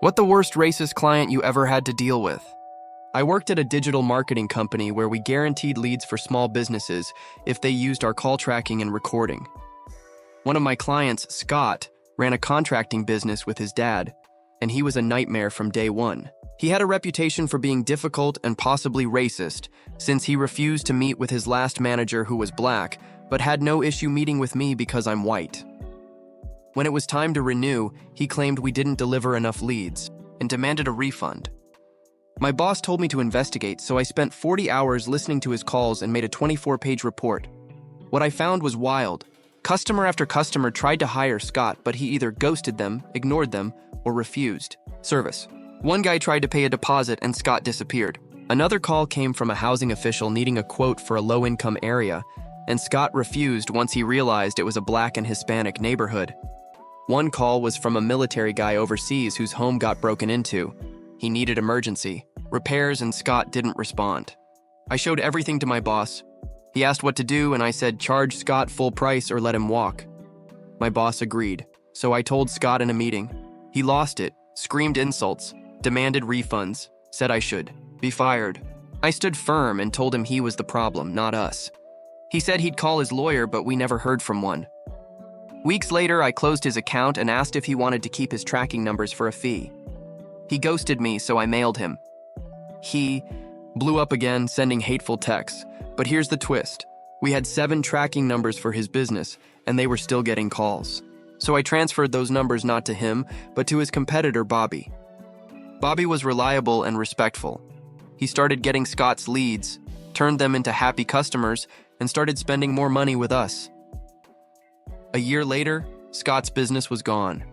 What the worst racist client you ever had to deal with? I worked at a digital marketing company where we guaranteed leads for small businesses if they used our call tracking and recording. One of my clients, Scott, ran a contracting business with his dad, and he was a nightmare from day one. He had a reputation for being difficult and possibly racist, since he refused to meet with his last manager who was black, but had no issue meeting with me because I'm white. When it was time to renew, he claimed we didn't deliver enough leads and demanded a refund. My boss told me to investigate, so I spent 40 hours listening to his calls and made a 24-page report. What I found was wild. Customer after customer tried to hire Scott, but he either ghosted them, ignored them, or refused service. One guy tried to pay a deposit and Scott disappeared. Another call came from a housing official needing a quote for a low-income area, and Scott refused once he realized it was a Black and Hispanic neighborhood. One call was from a military guy overseas whose home got broken into. He needed emergency repairs and Scott didn't respond. I showed everything to my boss. He asked what to do and I said charge Scott full price or let him walk. My boss agreed, so I told Scott in a meeting. He lost it, screamed insults, demanded refunds, said I should be fired. I stood firm and told him he was the problem, not us. He said he'd call his lawyer, but we never heard from one. Weeks later, I closed his account and asked if he wanted to keep his tracking numbers for a fee. He ghosted me, so I mailed him. He blew up again, sending hateful texts. But here's the twist. We had 7 tracking numbers for his business, and they were still getting calls. So I transferred those numbers not to him, but to his competitor, Bobby. Bobby was reliable and respectful. He started getting Scott's leads, turned them into happy customers, and started spending more money with us. A year later, Scott's business was gone.